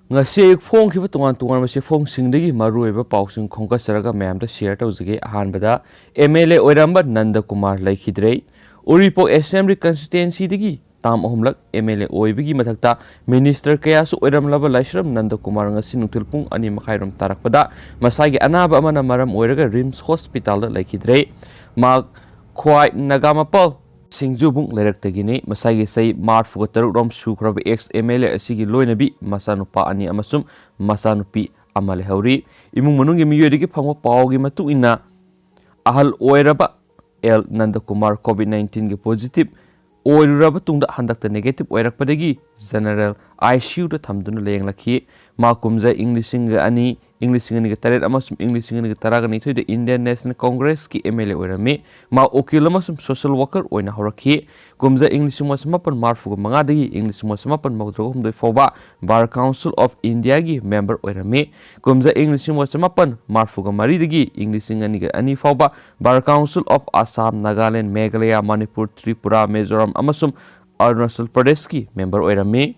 ngasi ayuk phong khiba tungan masi phong singdagi marueba pausing khongkasaraga mayamda share tawjage ahanbada MLA oiramba Nanda Kumar laikhidrei Uripok Assembly constituency dagi tam ahumlak MLA oibigi mathakta minister kayasu oiramlaba laisram Nanda Kumar ngasi nungtil pung ani makhairam tarakpada masagi anaba amana maram oiraga Rims Hospital da laikhidrei ma khwai nagamapal Singjubung Lerektagini, Masagi say Marfugatar Rom Sukrab ex MLA Asigi Loinabi, Masanupa Ani Amasum, Masanupi Amalehauri, Imungi Muyurigi Pamo Paugi Matu ina Ahal Oiraba El Nanda Kumar COVID-19 positive, Oiraba Tunda Handakta negative Oirakpadagi, General ICU the Tamdun Layang Laki, Makumza English Ani. English ngani taret amasum English ngani taragani thoi the Indian National Congress ki MLA oirame ma okil amasum social worker oina horakhi kumza English masmapan marfu manga dagi English masmapan magdrogum doi foba Bar Council of India gi member oirame kumza English masmapan marfu mari dagi English ngani ani foba Bar Council of Assam Nagaland Meghalaya Manipur Tripura Mizoram amasum Arunachal Pradesh ki member oirame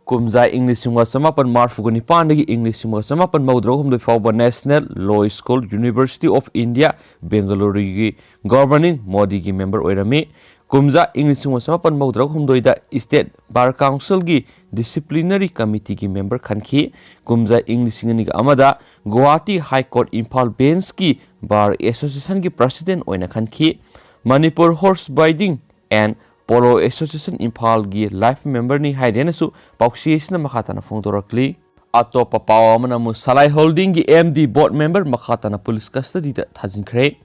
Kumza English Samapan Marfugani Pandagi English Samapan Maudrohum the Fauba National Law School University of India Bengaluru governing Modi gi member oirame Kumza English Samapan Maudrohum doida State Bar Council gi Disciplinary Committee gi member Khanki Kumza English ngani amada Guwahati High Court Impal Bench ki Bar Association gi president oina Khanki Manipur Horse Riding and Polo Association Impal gi life member ni haidenasu pauksiyesna makhatana phongdorakli atopa pawamana mu salai holding gi MD board member makhatana police custody da thajinkhre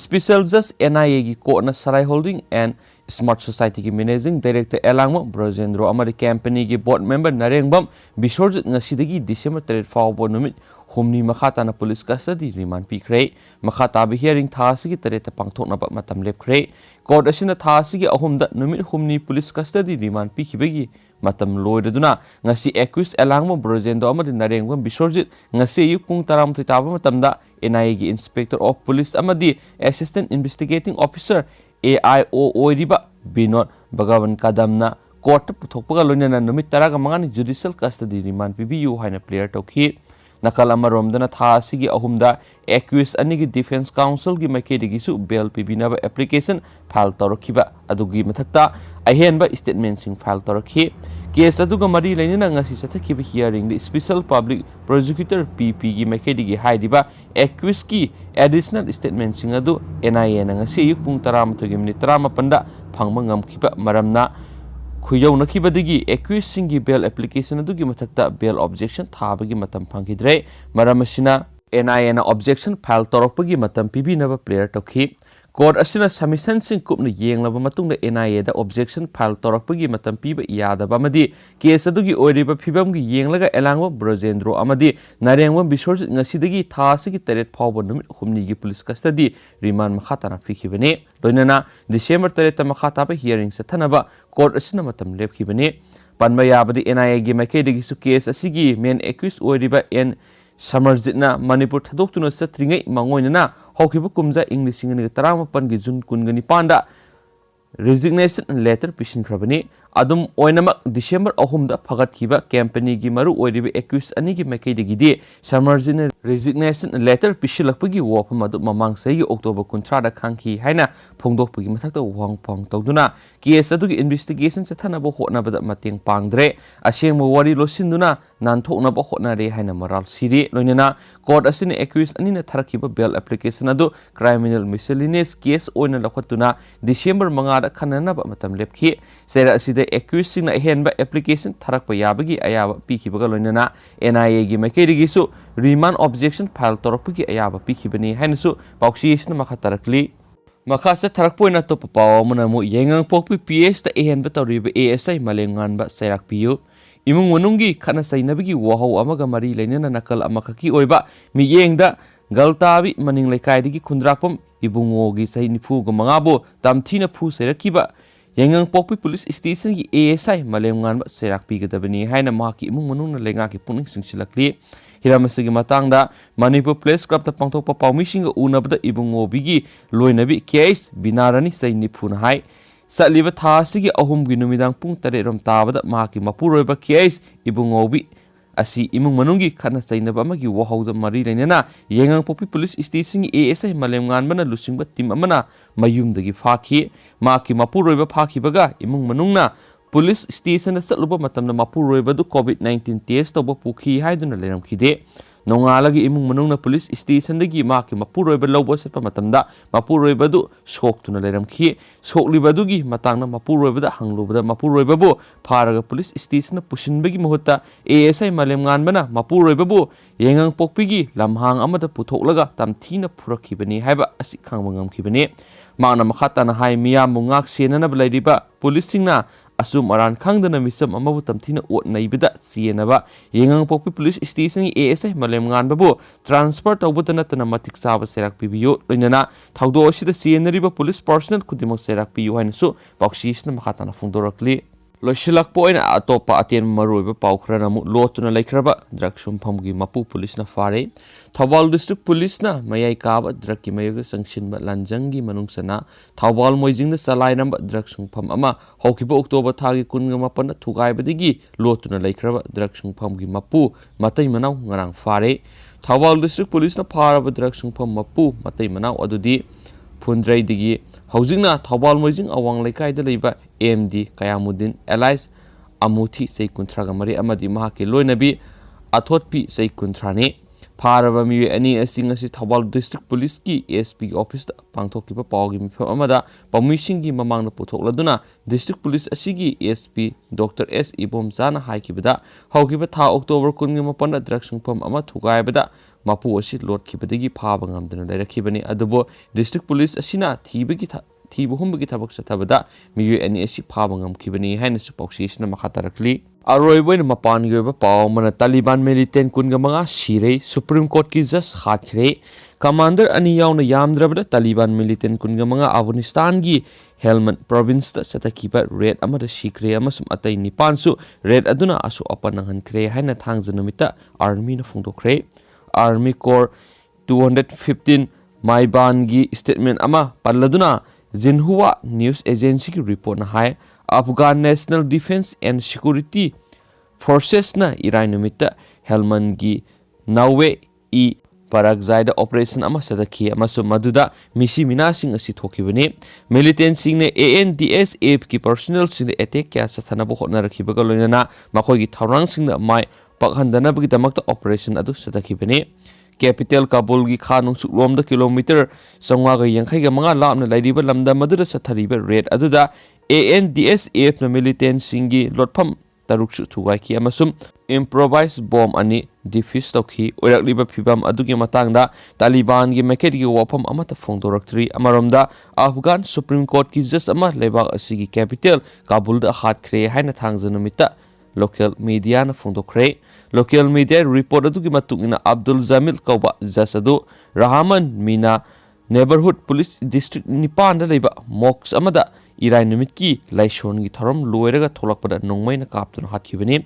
special judge NIA gi court na salai holding and smart society gi managing director elangma brojendro amari company gi board member narengbam bisorjit ngasidagi December 3 fawbo numit humni makhatana police custody remand pikre makhata bi hearing thasigi tareta pangthokna ba matam lepkhre court asina thasigi ahumda numit humni police custody remand pikhibagi matam loidaduna ngasi accused elangma brojendo amadi narengbam bisorjit ngasi ayuk pung 13 taba matamda NIA gi inspector of police amadi assistant investigating officer AIO oiriba Binod Bagawan Kadamna court puthokpaga loinana numit 15 judicial custody remand pibiu haina player tokhi nakal amaromdana tha asigi ahumda accused anigi defense council gi maikedi su bail pibinaba application file torokhiba adugi mathakta ahenba statement sing file torokhi case aduga mari lainina ngasi sathakhiba hearing the special public prosecutor PP gi maikedi gi haidiba accused ki additional statement sing adu NIA na ngasi yuk pung 13 gi minute 18 da phangma ngamkhiba maramna Kuyau nakibadigi accused singi bail application adugi mathakta bail objection thabagi matam phangidre maramasina NIA na objection file torokpagi matam pibinaba player tokhi court asina submission sing kupna yenglaba matungda NIA da objection file torokpagi matam piba yadaba amadi case adugi oiriba phibamgi yenglaga elangwa brojendro amadi narengwa bisorjit ngasidagi thasigi teret phawba numit humni gi police custody remand makhatana fikhibane loinana December 3 makhata ba hearing sathanaba court asina matam lepkhibane panma yabadi NIA gi maikedi su case asigi main accused oiriba en Samarjitna Manipur Thadokuna Satringai Mangoinana Hokibu Kumza English in the Taramapan Gizun Kungani Panda resignation letter Pishin Krabani Adum Oinama December Ahumda Pagat Kiba Company Gimaru Oidibi accused Anigi Makedi Gide Samarjin resignation letter Pishilapagi Wapamadu Mamang Say October Contrada Kanki Haina Pongdopi Masata Wang Pong Togduna Kiesadu investigations at Tanabo Hotnaba Mating Pangdre Ashim Wari Losinduna Nantoknaba Hotnare Haina Moral Sire Lonina court as accused Anina Tarakiba bail application ado criminal miscellaneous case Oina Lakotuna December Mangada Kanana Matam Lepki Sire Sida accusing a hand by application Tarakpa Yabagi Ayaba Piki Bagalonana NIA gi Makedi su remand objection file Toropiki Ayaba Piki Bani Hansu Pauxiation Makatarakli Makasa Tarakpoina Topapaw Munamu Yangang Popi PS the hand Batoriba ASI Malengan ba Sarak Piu Imung Munungi Kanasai Nabigi Waho Amaga Mari Lenana Nakal Amakaki Oiba Miyengda Galtabi Maning Lekaidigi Kundrapum Ibungogi Sainifu Gomangabo Damtina Pu Serakiba Yangang Popi Police Station ki ASI Malengan ba Serak Pigadabani Haina Maki Imung Munung Lengaki Puning Singsilakli Hiramasigi Matangda Manipur Place Club the Pangtopa Pawmishing Unabda Ibungobigi Loinabi case Binarani Sainipun Hai Satliba Tasigi Ahum Ginumidang Pung Taderum Tabada Maki Mapuroba case Ibungobi asi imung manunggi khana chainaba amagi wahauda mari leinana yengang popi police station ASI malem nganbana lusingba team amana mayumdagi phaki maki mapuroiba phakibaga imung manungna police station satluba matamna mapuroiba du covid-19 test toba pukhi haiduna leram khide nongalagi imung manungna police station dagi maki mapuroiba lobo setpa matamda mapuroiba du shoktuna leram khi shokliba dugi matangna mapuroiba da hanglubada mapuroiba bu pharaga police station pushinbagi mohutta ASI malem nganbana mapuroiba bu yengang pokpigi lamhang amada puthoklaga tamthina phurakibani haiba asi khangba ngamkhibani mana makhatana hai miyam mungak senana blairiba police singna asum aran khangdana misam amabu tamthina ot naibida sienaba yengang pokpi police station ASI malem nganbabu transfer tawbutana tana matik saba serak pibiyo loinana thawdo asida sienariba police personnel kudimak serak piyo hainasu paksisna makhatana phungdorakli loisilakpo oina atopa aten maruiba paukhra mu lotuna laikhraba drug sumphamgi mapu police na fare Thawbal district police na mayai kaba drug ki mayoga sanctionba lanjangi manungsana Thawbal moijingna salainamba drug sumpham ama hokiba October thagi kunga mapana thugaibadigi lotuna laikhraba drug sumphamgi mapu matai manau ngarang fare Thawbal district police na pharaba drug sumpham mapu matai manau adudi Phundrai digi haujingna Thawbal moijing awang laikai da leiba AMD Kayamuddin Allies Amuthi sei kuntraga mari amadi mahake loinabi athotpi sei kuntrane Pharaba mi ani asing asi Thawbal district police ki SP office pangthokiba pawgi mifam amada pamising gi mamangna puthokladuna district police asigi SP Dr S Ibomjana haikibada haukiba tha October 15 drug sungpham ama thugaibada mapu asi lotkibadagi phaba ngamdana lairakibani adubo district police asina thibu humbagi thabak sathabada miyu ani asi phaba ngamkibani haina su paksisna makhatarakli aroiboin mapan yoba paw mana Taliban militant kunga manga Sire Supreme Court ki just hakhre commander ani yauna yamdrabada Taliban militant kunga manga Afghanistan gi Helmand province ta satakiba red amada sikre amasum atai nipansu red aduna asu apanangan kre haina thangjanumita army na phungdokre Army Corps 215 Maiban gi statement ama palladuna Xinhua News Agency ki report na hai Afghan National Defense and Security Forces na irai numita Helmand gi Nawe I Paragzaida operation ama sadaki amasu maduda misi minasing asi thokibani militant sing ne ANDSF ki personnel sing attack kya sathana bo hotna rakhibaga loinana makoi gi thaurang sing na mai pakhandana bagi damakta operation adu sadakibani capital Kabul gi khanung suklom da kilometer sangwa ga yankhai ga manga lapna laidiba lamda madura sathariba red aduda ANDSF na militant singi lotpham taruksu thugai ki amasum improvised bomb ani defuse tokhi oirakliba phibam adugi matangda Taliban gi market gi wafam amata phongdoraktri amaromda Afghan Supreme Court ki just ama lebak asigi capital Kabul da hat khre haina thangjanumita local media na phongdokre local media report adugi matungina Abdul Jamil kauba jasadu Rahman Mina neighborhood police district nipan da leiba mox amada irai numit ki laishon gi tharom loiraga tholakpada nongmaina kaptuna hakhibani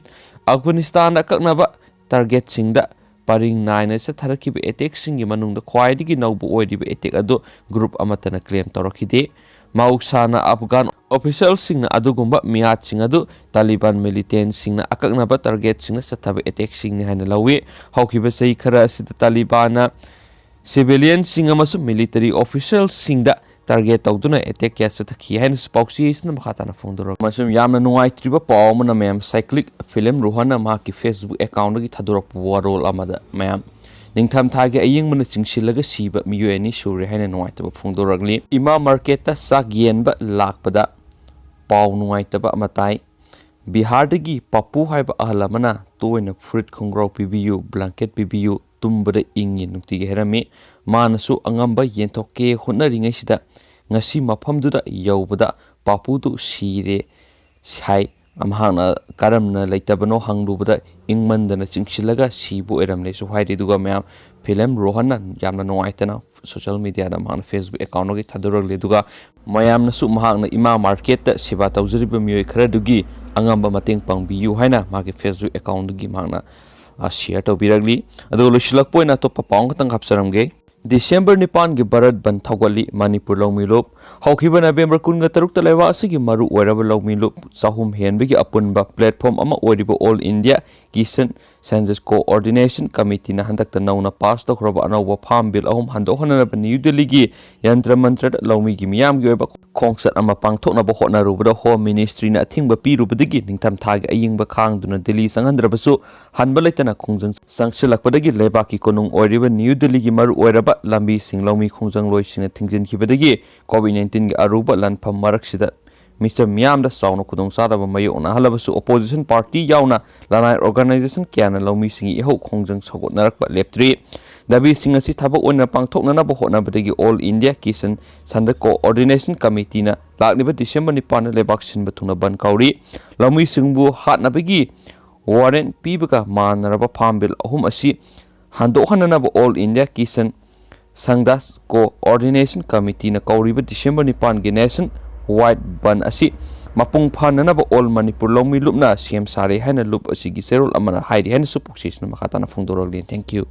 Afghanistan da kaknaba target singda paring 9 sa tharakiba attack singi manungda khwaidigi naubu oidiba attack adu group amatana claim torokhide mauksana Afghan officials singna adugumba miat sing adu Taliban militant singna akaknaba target singna sathaba attack singni haina lawi haukiba sei khara asida Talibana civilian singa masu military officials singda target tawduna attack kya sathaki haina spokesy isna makhatana phongdoro masum yamna nuai triba pawmana mem cyclic film ruhana ma ki Facebook account gi thadorok warol amada mem Ningtham thagi Ayingbana chingsilaga siba miyuani sure haina nuai taba phongdoragli ima market ta sagyenba lakpada paw nuai taba matai Bihar dagi papu haiba ahlamana toina fruit khongrau pibiu blanket pibiu tumbada ingi nukti herami manasu angamba yentoke honaringai sida ngasi mafamduda yawbada papudu Sire sai amhana karamna leitabano hanglubada ingmandana chingsilaga sibu eramle so hairi duga mayam film rohana yamna noaitana social media da mahana Facebook account gi thadoragle duga mayamna su mahana ima market ta siba tawjriba miyoi khara dugi angamba mateng pangbiyu haina magi Facebook account gi mahana share to biragli adu losilak poina to papang tang hapsaramge December nipan gi barat ban thawgali Manipur lawmilop hawkiba November 13 ta lewa asigi maru oiraba lawmilop sahum henbigi apunba platform ama oiriba all India kisan ꯁꯦꯟꯁꯁ coordination ꯀꯃꯤꯇꯤꯅ ꯍꯟꯗꯛꯇ ꯅꯧꯅ pass ꯇꯧꯈ꯭ꯔꯕ ꯑꯅꯧꯕ farm bill 3 ꯍꯟꯗꯣꯛꯍꯟꯅꯕ new ꯗꯤꯜꯂꯤꯒꯤ ꯌꯟꯇ꯭ꯔ ꯃꯟꯇ꯭ꯔꯗ ꯂꯧꯃꯤꯒꯤ ꯃꯤꯌꯥꯝꯒꯤ ꯑꯣꯏꯕ ꯈꯣꯡꯆꯠ ꯑꯃ ꯄꯥꯡꯊꯣꯛꯅꯕ ꯍꯣꯠꯅꯔꯨꯕꯗ ꯍꯣꯝ ꯃꯤꯅꯤꯁꯇ꯭ꯔꯤꯅ ꯑꯊꯤꯡꯕ ꯄꯤꯔꯨꯕꯗꯒꯤ ꯅꯤꯡꯊꯝ ꯊꯥꯒꯤ ꯑꯏꯪꯕ ꯈꯥꯡꯗꯨꯅ ꯗꯤꯜꯂꯤ ꯆꯪꯍꯟꯗ꯭ꯔꯕꯁꯨ ꯍꯟꯕ ꯂꯩꯇꯅ ꯈꯣꯡꯖꯪ ꯆꯪꯁꯤꯜꯂꯛꯄꯗꯒꯤ ꯂꯩꯕꯥꯛꯀꯤ ꯀꯣꯅꯨꯡ ꯑꯣꯏꯔꯤꯕ ꯅ꯭ꯌꯨ ꯗꯤꯜꯂꯤꯒꯤ ꯃꯔꯨ ꯑꯣꯏꯔꯕ ꯂꯝꯕꯤꯁꯤꯡ ꯂꯧꯃꯤ ꯈꯣꯡꯖꯪꯂꯣꯏꯁꯤꯡꯅ ꯊꯤꯡꯖꯤꯟꯈꯤꯕꯗꯒꯤ ꯀꯣꯚꯤꯗ-19ꯒꯤ ꯑꯔꯨꯕ ꯂꯥꯟꯐꯝ ꯃꯔꯛꯁꯤꯗ ꯃꯤꯆꯝ ꯃꯤꯌꯥꯝꯗ ꯆꯥꯎꯅ ꯈꯨꯗꯣꯡꯆꯥꯗꯕ ꯃꯥꯌꯣꯛꯅꯍꯜꯂꯕꯁꯨ ꯑꯣꯄꯣꯖꯤꯁꯟ ꯄꯥꯔꯇꯤ ꯌꯥꯎꯅ ꯂꯅꯥꯏ ꯑꯣꯔꯒꯅꯥꯏꯖꯦꯁꯟ ꯀꯌꯥꯅ ꯂꯧꯃꯤꯁꯤꯡꯒꯤ ꯏꯍꯧ ꯈꯣꯡꯖꯪ ꯁꯧꯒꯠꯅꯔꯛꯄ ꯂꯦꯞꯇ꯭ꯔꯤ꯫ ꯗꯥꯕꯤꯁꯤꯡ ꯑꯁꯤ ꯊꯕꯛ ꯑꯣꯏꯅ ꯄꯥꯡꯊꯣꯛꯅꯅꯕ ꯍꯣꯠꯅꯕꯗꯒꯤ ꯑꯣꯜ ꯏꯟꯗꯤꯌꯥ ꯀꯤꯁꯟ ꯁꯟꯗ ꯀꯣꯑꯣꯔꯗꯤꯅꯦꯁꯟ ꯀꯃꯤꯇꯤꯅ ꯂꯥꯛꯂꯤꯕ ꯗꯤꯁꯦꯝꯕꯔ 9ꯗ ꯂꯩꯕꯥꯛ ꯁꯤꯟꯕ ꯊꯨꯡꯅ ꯕꯟꯗ ꯀꯧꯔꯤ꯫ ꯂꯧꯃꯤꯁꯤꯡꯕꯨ ꯍꯥꯠꯅꯕꯒꯤ ꯋꯥꯔꯦꯟꯠ ꯄꯤꯕꯒ ꯃꯥꯟꯅꯔꯕ ꯐꯥꯔꯝ ꯕꯤꯜ 3 ꯑꯁꯤ ꯍꯟꯗꯣꯛꯍꯟꯅꯅꯕ all India Kisan Sangh coordination ꯀꯃꯤꯇꯤꯅ ꯀꯧꯔꯤꯕ ꯗꯤꯁꯦꯝꯕꯔ 9ꯒꯤ ꯅꯦꯁꯟ ꯋꯥꯏꯗ ꯕꯟꯗ ꯑꯁꯤ ꯃꯄꯨꯡ ꯐꯥꯍꯟꯅꯅꯕ ꯑꯣꯜ ꯃꯅꯤꯄꯨꯔ ꯂꯧꯃꯤ ꯂꯨꯞꯅ ꯁꯦꯝ ꯁꯥꯔꯦ ꯍꯥꯏꯅ ꯂꯨꯞ ꯑꯁꯤꯒꯤ ꯆꯦꯔꯣꯜ ꯑꯃꯅ ꯍꯥꯏꯔꯤ ꯍꯥꯏꯅꯁꯨ ꯄꯥꯎꯆꯦꯁꯤꯅ ꯃꯈꯥ ꯇꯥꯅ ꯐꯣꯡꯗꯣꯔꯛꯂꯤ꯫ Thank you.